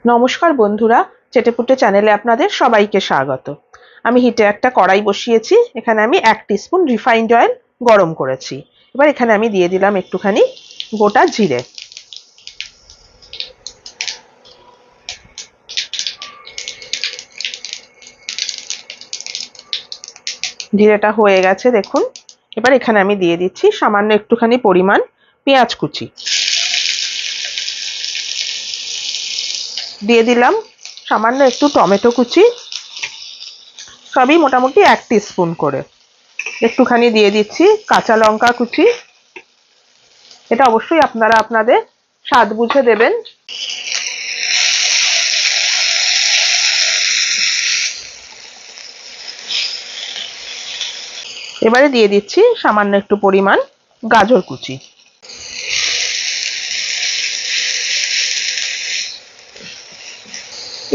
নমস্কার বন্ধুরা, চেটেপুটে চ্যানেলে আপনাদের সবাইকে স্বাগত। আমি হিটে একটা কড়াই বসিয়েছি। এখানে আমি 1 টিস্পুন রিফাইন্ড অয়েল গরম করেছি। এবার এখানে আমি দিয়ে দিলাম একটুখানি গোটা জিরে। জিরেটা হয়ে গেছে দেখুন। এবার এখানে আমি দিয়ে দিচ্ছি সামান্য একটুখানি পরিমাণ পেঁয়াজ কুচি। দিয়ে দিলাম সামান্য একটু টমেটো কুচি, সবই মোটামুটি 1 টিস্পুন করে। একটুখানি দিয়ে দিচ্ছি কাঁচা লঙ্কা কুচি। এটা অবশ্যই আপনারা আপনাদের স্বাদ বুঝে দেবেন। এবারে দিয়ে দিচ্ছি সামান্য একটু পরিমাণ গাজর কুচি।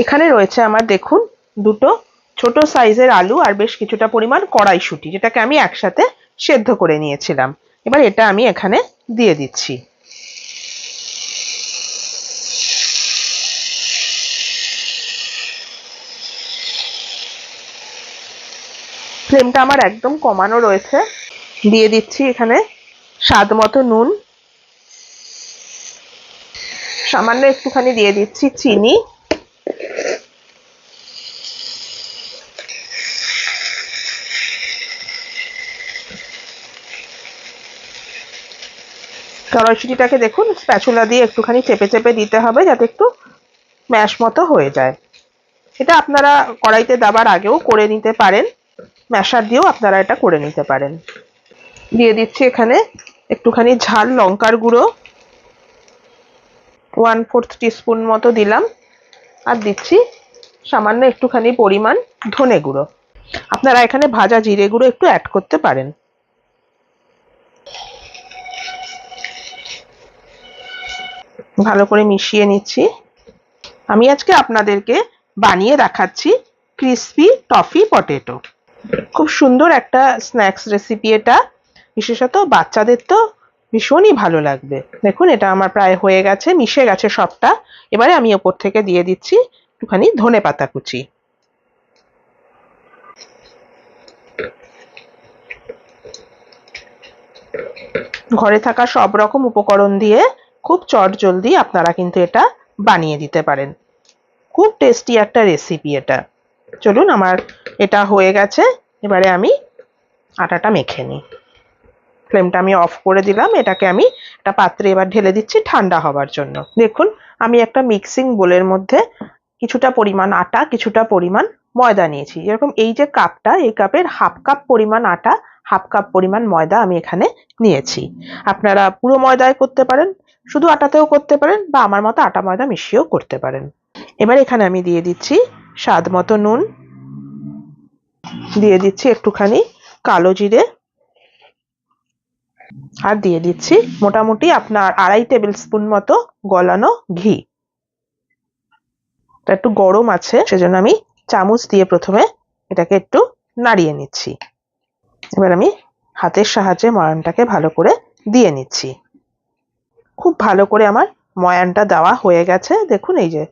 এখানে রয়েছে আমার দেখুন দুটো ছোট সাইজের আলু আর বেশ কিছুটা পরিমাণ কড়াইশুঁটি, যেটাকে আমি একসাথে সেদ্ধ করে নিয়েছিলাম। এবার এটা আমি এখানে দিয়ে দিচ্ছি। ফ্লেমটা আমার একদম কমানো রয়েছে। দিয়ে দিচ্ছি এখানে স্বাদ মতো নুন, সামান্য একটুখানি দিয়ে দিচ্ছি চিনি, কড়াইশুঁটিটাকে দেখুন স্প্যাচুলা দিয়ে একটুখানি চেপে চেপে দিতে হবে যাতে একটু ম্যাশ মতো হয়ে যায়। এটা আপনারা কড়াইতে দেবার আগেও করে নিতে পারেন, ম্যাশার দিয়েও আপনারা এটা করে নিতে পারেন। দিয়ে দিচ্ছি এখানে একটুখানি ঝাল লঙ্কার গুঁড়ো, 1/4 টিস্পুন মতো দিলাম। আর দিচ্ছি সামান্য একটুখানি পরিমাণ ধনে গুঁড়ো। আপনারা এখানে ভাজা জিরে গুঁড়ো একটু অ্যাড করতে পারেন। ভালো করে মিশিয়ে নিচ্ছি। আমি আজকে আপনাদেরকে বানিয়ে দেখাচ্ছি ক্রিসপি টফি পটেটো। খুব সুন্দর একটা স্ন্যাক্স রেসিপি এটা, বিশেষত বাচ্চাদের তো ভীষণই ভালো লাগবে। দেখুন এটা আমার প্রায় হয়ে গেছে, মিশে গেছে সবটা। এবারে আমি ওপর থেকে দিয়ে দিচ্ছি একটুখানি ধনেপাতা কুচি। ঘরে থাকা সব রকম উপকরণ দিয়ে খুব চটজলদি আপনারা কিন্তু এটা বানিয়ে দিতে পারেন। খুব টেস্টি একটা রেসিপি এটা। চলুন আমার এটা হয়ে গেছে। এবারে আমি আটাটা মেখে নিই। ফ্লেমটা আমি অফ করে দিলাম। এটাকে আমি একটা পাত্রে এবার ঢেলে দিচ্ছি ঠান্ডা হবার জন্য। দেখুন আমি একটা মিক্সিং বোলের মধ্যে কিছুটা পরিমাণ আটা, কিছুটা পরিমাণ ময়দা নিয়েছি। যেরকম এই যে কাপটা, এই কাপের 1/2 কাপ পরিমাণ আটা, 1/2 কাপ পরিমাণ ময়দা আমি এখানে নিয়েছি। আপনারা পুরো ময়দায় করতে পারেন, শুধু আটাতেও করতে পারেন, বা আমার মতো আটা ময়দা মিশিয়েও করতে পারেন। এবার এখানে আমি দিয়ে দিচ্ছি স্বাদ মতো নুন, দিয়ে দিচ্ছি একটুখানি কালো জিরে, আর দিয়ে দিচ্ছি মোটামুটি আপনার 2.5 টেবিল স্পুন মতো গলানো ঘি। এটা একটু গরম আছে, সেজন্য আমি চামচ দিয়ে প্রথমে এটাকে একটু নাড়িয়ে নিচ্ছি। এবার আমি হাতের সাহায্যে ময়ানটাকে ভালো করে দিয়ে নিচ্ছি। খুব ভালো করে আমার ময়ানটা দেওয়া হয়ে গেছে। দেখুন এই যে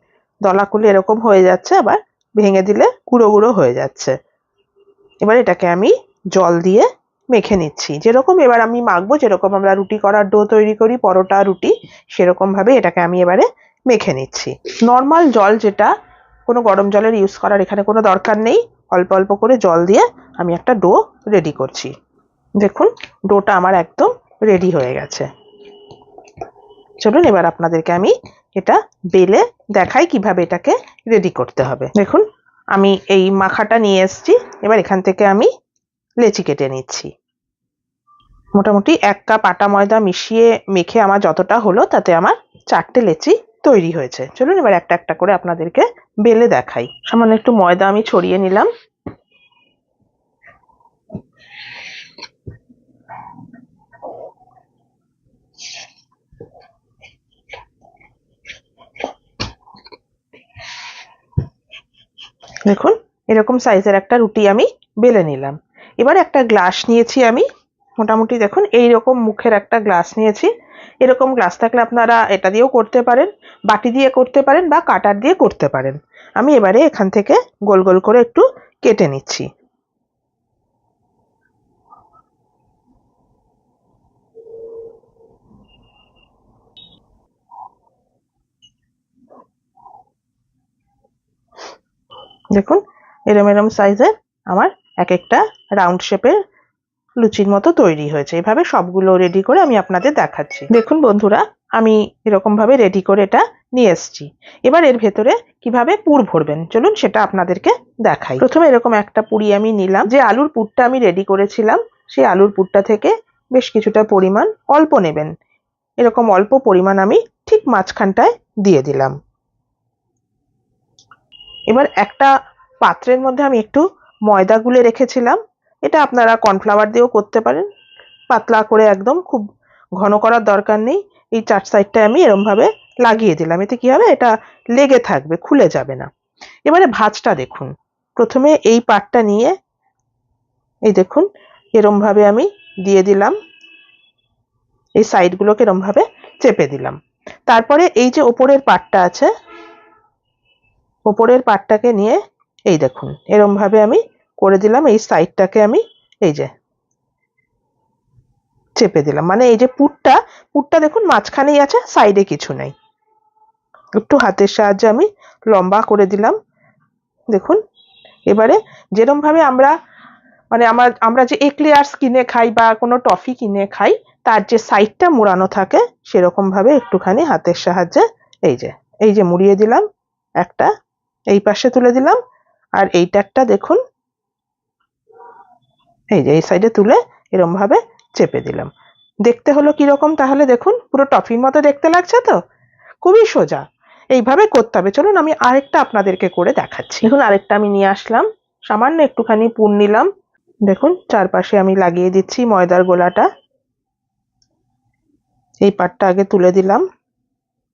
দলাকুলি এরকম হয়ে যাচ্ছে, আবার ভেঙে দিলে গুঁড়ো গুঁড়ো হয়ে যাচ্ছে। এবার এটাকে আমি জল দিয়ে মেখে নিচ্ছি। যেরকম এবার আমি মাখবো, যেরকম আমরা রুটি করার ডো তৈরি করি, পরোটা রুটি, সেরকম ভাবে এটাকে আমি এবারে মেখে নিচ্ছি। নর্মাল জল, যেটা কোনো গরম জলের ইউজ করার এখানে কোনো দরকার নেই। অল্প অল্প করে জল দিয়ে আমি একটা ডো রেডি করছি। দেখুন ডোটা আমার একদম রেডি হয়ে গেছে। চলুন এবার আপনাদেরকে আমি এটা বেলে দেখাই কিভাবে এটাকে রেডি করতে হবে। দেখুন আমি এই মাখাটা নিয়ে এসেছি। এবার এখান থেকে আমি লেচি কেটে নিচ্ছি। মোটামুটি 1 কাপ আটা ময়দা মিশিয়ে মেখে আমার যতটা হলো, তাতে আমার 4টে লেচি তৈরি হয়েছে। চলুন এবার একটা একটা করে আপনাদেরকে বেলে দেখাই। সামান্য একটু ময়দা আমি ছড়িয়ে নিলাম। দেখুন এরকম সাইজের একটা রুটি আমি বেলে নিলাম। এবার একটা গ্লাস নিয়েছি আমি, মোটামুটি দেখুন এইরকম মুখের একটা গ্লাস নিয়েছি। এরকম গ্লাস থাকলে আপনারা এটা দিয়েও করতে পারেন, বাটি দিয়ে করতে পারেন বা কাটার দিয়ে করতে পারেন। আমি এবারে এখান থেকে গোল গোল করে একটু কেটে নিচ্ছি। দেখুন এরম এরম সাইজের আমার এক একটা রাউন্ড শেপের লুচির মতো তৈরি হয়েছে। এভাবে সবগুলো রেডি করে আমি আপনাদের দেখাচ্ছি। দেখুন বন্ধুরা, আমি এরকম ভাবে রেডি করে এটা নিয়ে এসেছি। এবার এর ভেতরে কিভাবে পুর ভরবেন চলুন সেটা আপনাদেরকে দেখাই। প্রথমে এরকম একটা পুরি আমি নিলাম। যে আলুর পুরটা আমি রেডি করেছিলাম সেই আলুর পুরটা থেকে বেশ কিছুটা পরিমাণ, অল্প নেবেন, এরকম অল্প পরিমাণ আমি ঠিক মাঝখানটায় দিয়ে দিলাম। এবার একটা পাত্রের মধ্যে আমি একটু ময়দা গুলে রেখেছিলাম। এটা আপনারা কর্নফ্লাওয়ার দিয়েও করতে পারেন। পাতলা করে, একদম খুব ঘন করার দরকার নেই। এই চার সাইডটায় আমি এরম ভাবে লাগিয়ে দিলাম। এতে কি হবে, এটা লেগে থাকবে, খুলে যাবে না। এবারে ভাঁজটা দেখুন। প্রথমে এই পাটটা নিয়ে এই দেখুন এরম ভাবে আমি দিয়ে দিলাম, এই সাইডগুলোকে এরম ভাবে চেপে দিলাম। তারপরে এই যে ওপরের পাটটা আছে, ওপরের পাটটাকে নিয়ে এই দেখুন এরম ভাবে আমি করে দিলাম। এই সাইডটাকে আমি এই যে চেপে দিলাম, মানে এই যে পুরটা দেখুন মাঝখানেই আছে, সাইডে কিছু নেই। একটু হাতের সাহায্যে আমি লম্বা করে দিলাম। দেখুন এবারে যেরম ভাবে আমরা মানে আমরা যে এক্লেয়ার্স কিনে খাই বা কোনো টফি কিনে খাই, তার যে সাইডটা মোড়ানো থাকে সেরকম ভাবে একটুখানি হাতের সাহায্যে এই যে মুড়িয়ে দিলাম। একটা এই পাশে তুলে দিলাম, আর এইটা একটা দেখুন এই যে এই সাইডে তুলে এরম ভাবে চেপে দিলাম। দেখতে হলো কিরকম, তাহলে দেখুন পুরো টফির মতো দেখতে লাগছে তো। খুবই সোজা, এইভাবে করতে হবে। চলুন আমি আরেকটা আপনাদেরকে করে দেখাচ্ছি। দেখুন আরেকটা আমি নিয়ে আসলাম, সামান্য একটুখানি পুর নিলাম। দেখুন চারপাশে আমি লাগিয়ে দিচ্ছি ময়দার গোলাটা। এই পাটটা আগে তুলে দিলাম,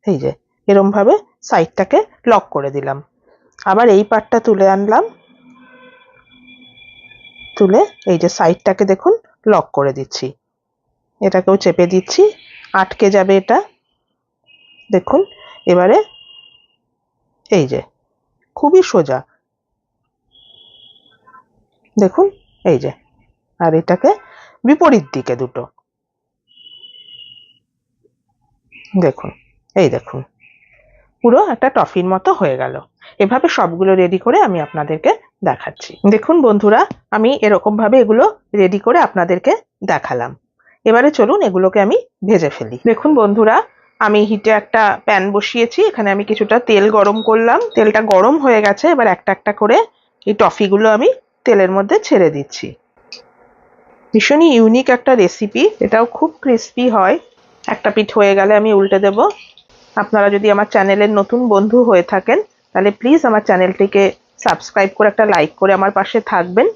এই যে এরম ভাবে সাইডটাকে লক করে দিলাম। আবার এই পাটটা তুলে আনলাম, তুলে এই যে সাইডটাকে দেখুন লক করে দিচ্ছি। এটাকেও চেপে দিচ্ছি, আটকে যাবে এটা। দেখুন এবারে এই যে খুবই সোজা, দেখুন এই যে। আর এটাকে বিপরীত দিকে দুটো দেখুন, এই দেখুন পুরো একটা টফির মতো হয়ে গেল। এভাবে সবগুলো রেডি করে আমি আপনাদেরকে দেখাচ্ছি। দেখুন বন্ধুরা, আমি এরকম ভাবে এগুলো রেডি করে আপনাদেরকে দেখালাম। এবারে চলুন এগুলোকে আমি ভেজে ফেলি। দেখুন বন্ধুরা, আমি হিটে একটা প্যান বসিয়েছি, এখানে আমি কিছুটা তেল গরম করলাম। তেলটা গরম হয়ে গেছে, এবার একটা একটা করে এই টফিগুলো আমি তেলের মধ্যে ছেড়ে দিচ্ছি। ভীষণই ইউনিক একটা রেসিপি, এটাও খুব ক্রিস্পি হয়। একটা পিঠ হয়ে গেলে আমি উল্টে দেব। আপনারা যদি আমার চ্যানেলের নতুন বন্ধু হয়ে থাকেন তাহলে প্লিজ আমার চ্যানেলটিকে সাবস্ক্রাইব করে একটা লাইক করে আমার পাশে থাকবেন।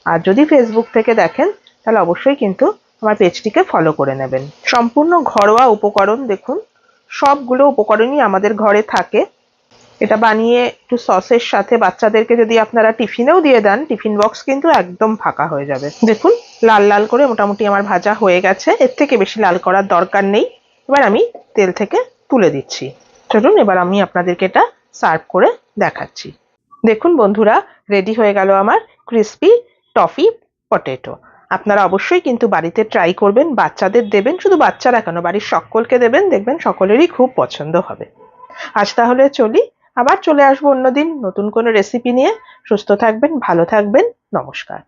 আর যদি ফেসবুক থেকে দেখেন তাহলে অবশ্যই কিন্তু আমার পেজটিকে ফলো করে নেবেন। সম্পূর্ণ ঘরোয়া উপকরণ, দেখুন সবগুলো উপকরণই আমাদের ঘরে থাকে। এটা বানিয়ে একটু সসের সাথে বাচ্চাদেরকে যদি আপনারা টিফিনেও দিয়ে দেন, টিফিন বক্স কিন্তু একদম ফাঁকা হয়ে যাবে। দেখুন লাল লাল করে মোটামুটি আমার ভাজা হয়ে গেছে, এর থেকে বেশি লাল করার দরকার নেই। এবার আমি তেল থেকে তুলে দিচ্ছি। চলুন এবার আমি আপনাদেরকে এটা সার্ভ করে দেখাচ্ছি। দেখুন বন্ধুরা, রেডি হয়ে গেল আমার ক্রিস্পি টফি পটেটো। আপনারা অবশ্যই কিন্তু বাড়িতে ট্রাই করবেন, বাচ্চাদের দেবেন, শুধু বাচ্চারা কেন বাড়ির সকলকে দেবেন, দেখবেন সকলেরই খুব পছন্দ হবে। আজ তাহলে চলি, আবার চলে আসবো অন্যদিন নতুন কোনো রেসিপি নিয়ে। সুস্থ থাকবেন, ভালো থাকবেন, নমস্কার।